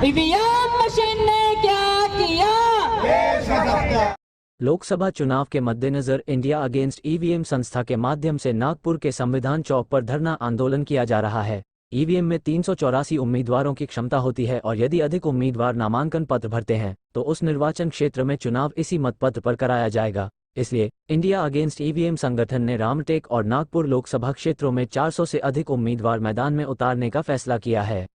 EVM machine ने क्या किया? लोकसभा चुनाव के मद्देनजर इंडिया अगेंस्ट ईवीएम संस्था के माध्यम से नागपुर के संविधान चौक पर धरना आंदोलन किया जा रहा है। ईवीएम में 384 उम्मीदवारों की क्षमता होती है और यदि अधिक उम्मीदवार नामांकन पत्र भरते हैं तो उस निर्वाचन क्षेत्र में चुनाव इसी मतपत्र पर कराया जाएगा। इसलिए इंडिया अगेंस्ट ईवीएम संगठन ने रामटेक और नागपुर लोकसभा क्षेत्रों में 400 से अधिक उम्मीदवार मैदान में उतारने का फैसला किया है।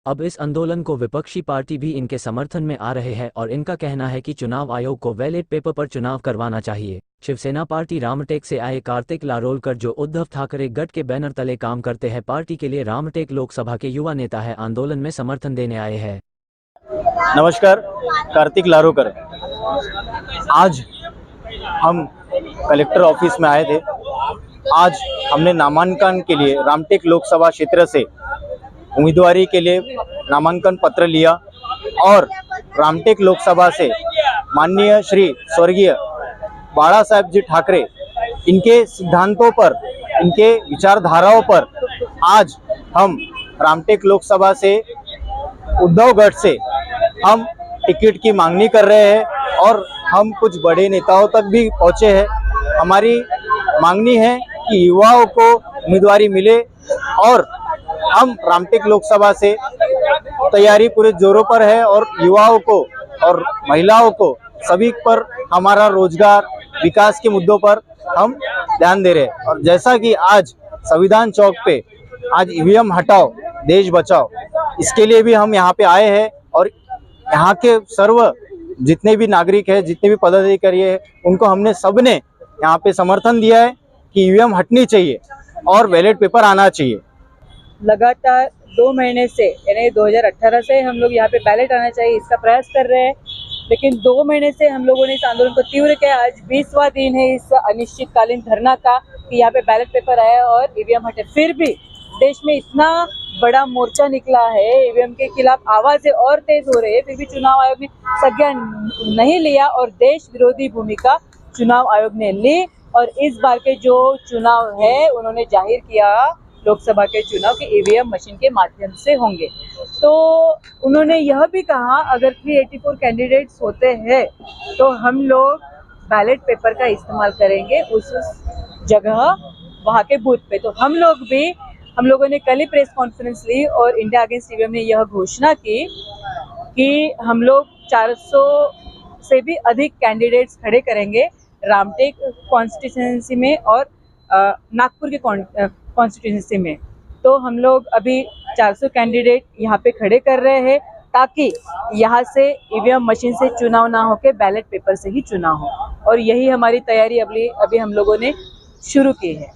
अब इस आंदोलन को विपक्षी पार्टी भी इनके समर्थन में आ रहे हैं और इनका कहना है कि चुनाव आयोग को बैलेट पेपर पर चुनाव करवाना चाहिए। शिवसेना पार्टी रामटेक से आए कार्तिक लारोलकर, जो उद्धव ठाकरे गठ के बैनर तले काम करते हैं, पार्टी के लिए रामटेक लोकसभा के युवा नेता है, आंदोलन में समर्थन देने आए हैं। नमस्कार, कार्तिक लारोलकर। आज हम कलेक्टर ऑफिस में आए थे। आज हमने नामांकन के लिए रामटेक लोकसभा क्षेत्र से उम्मीदवारी के लिए नामांकन पत्र लिया और रामटेक लोकसभा से माननीय श्री स्वर्गीय बाला साहेब जी ठाकरे, इनके सिद्धांतों पर, इनके विचारधाराओं पर आज हम रामटेक लोकसभा से उद्धव गठ से हम टिकट की मांगनी कर रहे हैं और हम कुछ बड़े नेताओं तक भी पहुंचे हैं। हमारी मांगनी है कि युवाओं को उम्मीदवारी मिले और हम रामटेक लोकसभा से तैयारी पूरे जोरों पर है और युवाओं को और महिलाओं को सभी पर हमारा रोजगार विकास के मुद्दों पर हम ध्यान दे रहे हैं। और जैसा कि आज संविधान चौक पे आज ईवीएम हटाओ देश बचाओ, इसके लिए भी हम यहाँ पे आए हैं और यहाँ के सर्व जितने भी नागरिक हैं, जितने भी पदाधिकारी हैं, उनको हमने सबने यहाँ पे समर्थन दिया है कि ईवीएम हटनी चाहिए और बैलेट पेपर आना चाहिए। लगातार 2 महीने से, यानी 2018 से हम लोग यहाँ पे बैलेट आना चाहिए इसका प्रयास कर रहे हैं, लेकिन 2 महीने से हम लोगों ने इस आंदोलन को तीव्र किया। आज 20वां दिन है इस अनिश्चितकालीन धरना का कि यहाँ पे बैलेट पेपर आया और ईवीएम हटे। फिर भी देश में इतना बड़ा मोर्चा निकला है, ईवीएम के खिलाफ आवाज़ें और तेज हो रही है, फिर भी चुनाव आयोग ने संज्ञान नहीं लिया और देश विरोधी भूमिका चुनाव आयोग ने ली। और इस बार के जो चुनाव है उन्होंने जाहिर किया लोकसभा के चुनाव के ईवीएम मशीन के माध्यम से होंगे। तो उन्होंने यह भी कहा अगर 384 कैंडिडेट्स होते हैं तो हम लोग बैलेट पेपर का इस्तेमाल करेंगे उस जगह, वहाँ के बूथ पे। तो हम लोगों ने कल ही प्रेस कॉन्फ्रेंस ली और इंडिया अगेंस्ट ईवीएम ने यह घोषणा की कि हम लोग 400 से भी अधिक कैंडिडेट्स खड़े करेंगे रामटेक कॉन्स्टिट्यूंसी में और नागपुर के कॉन्स्टिट्यूंसी में। तो हम लोग अभी 400 कैंडिडेट यहाँ पे खड़े कर रहे हैं ताकि यहाँ से ईवीएम मशीन से चुनाव ना होके बैलेट पेपर से ही चुनाव हो, और यही हमारी तैयारी अभी हम लोगों ने शुरू की है।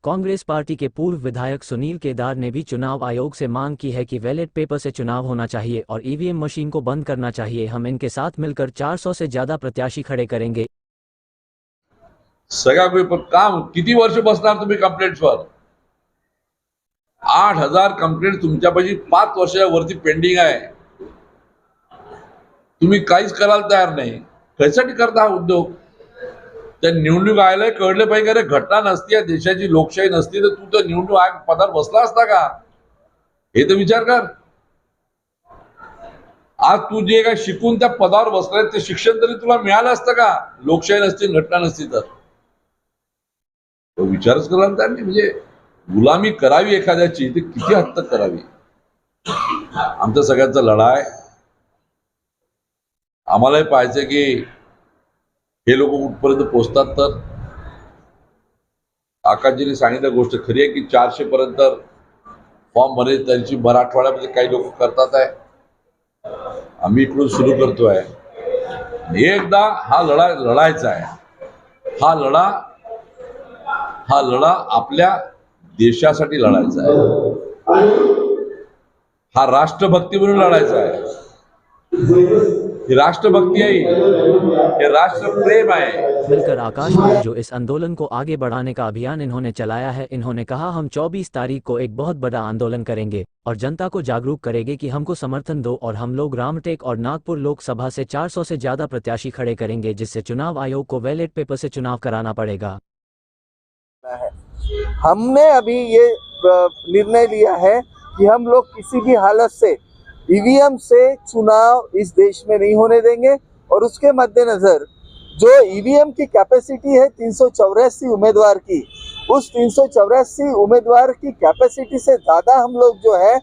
कांग्रेस पार्टी के पूर्व विधायक सुनील केदार ने भी चुनाव आयोग से मांग की है कि बैलेट पेपर से चुनाव होना चाहिए और ईवीएम मशीन को बंद करना चाहिए। हम इनके साथ मिलकर 400 से ज्यादा प्रत्याशी खड़े करेंगे। सगळ्या काम किती वर्ष बसणार तुम्ही कंप्लेंट्सवर? 8000 कंप्लेंट तुमच्यापाशी 5 वर्षाच्या वरती पेंडिंग आहे, तुम्ही काहीच करायला तयार नाही। कशासाठी करता हा उद्योग? त्या निवडणूक आयोगाला कळले पाहिजे, अरे घटना नसती, या देशाची लोकशाही नसती तर तू तर निवडणूक आयोग पदावर बसला असता का? हे तर विचार कर। आज तू जे काय शिकून त्या पदावर बसलाय ते शिक्षण तरी तुला मिळालं असतं का? लोकशाही नसती, घटना नसती तर तो विचारच करायला तयार नाही। म्हणजे गुलामी करावी एखाद्याची ते किती हद तक करावी? आमचा सगळ्यांचा लढा आहे। आम्हालाही पाहायचं की हे लोक कुठपर्यंत पोहोचतात। तर आकाशजीने सांगितलं गोष्ट खरी आहे की 400 पर्यंत फॉर्म भरे त्यांची मराठवाड्यामध्ये काही लोक करतात आहे, आम्ही इकडून सुरू करतोय। एकदा हा लढा लढायचा आहे। हा लढा आपल्या देशासाठी लढायचा आहे, हा राष्ट्रभक्ती म्हणून लढायचा आहे। राष्ट्रभक्ति है, ये राष्ट्र प्रेम है। मिलकर आकाश में जो इस आंदोलन को आगे बढ़ाने का अभियान इन्होंने चलाया है, इन्होंने कहा हम 24 तारीख को एक बहुत बड़ा आंदोलन करेंगे और जनता को जागरूक करेंगे कि हमको समर्थन दो और हम लोग रामटेक और नागपुर लोकसभा से 400 से ज्यादा प्रत्याशी खड़े करेंगे, जिससे चुनाव आयोग को बैलेट पेपर से चुनाव कराना पड़ेगा। हमने अभी ये निर्णय लिया है कि हम लोग किसी भी हालत से ईवीएम से चुनाव इस देश में नहीं होने देंगे। और उसके मद्देनजर जो ईवीएम की कैपेसिटी है 384 उम्मीदवार की, उस 384 उम्मीदवार की कैपेसिटी से ज़्यादा हम लोग जो है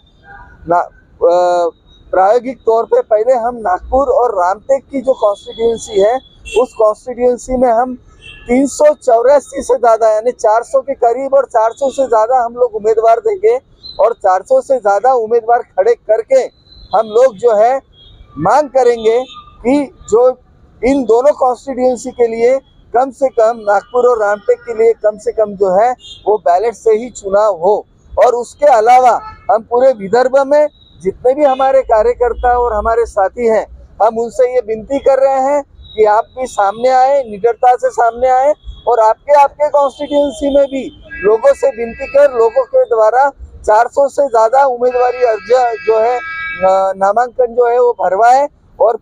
प्रायोगिक तौर पे पहले हम नागपुर और रामटेक की जो कॉन्स्टिट्यूंसी है उस कॉन्स्टिट्यूंसी में हम 384 से ज़्यादा यानी 400 के करीब और 400 से ज़्यादा हम लोग उम्मीदवार देंगे। और 400 से ज़्यादा उम्मीदवार खड़े करके हम लोग जो है मांग करेंगे कि जो इन दोनों कॉन्स्टिट्यूंसी के लिए कम से कम नागपुर और रामटेक के लिए कम से कम जो है वो बैलेट से ही चुनाव हो। और उसके अलावा हम पूरे विदर्भ में जितने भी हमारे कार्यकर्ता और हमारे साथी हैं, हम उनसे ये विनती कर रहे हैं कि आप भी सामने आए, निडरता से सामने आए और आपके कॉन्स्टिट्यूंसी में भी लोगों से विनती कर लोगों के द्वारा 400 से ज़्यादा उम्मीदवारी अर्जी जो है नामांकन जो है वो भरवाए और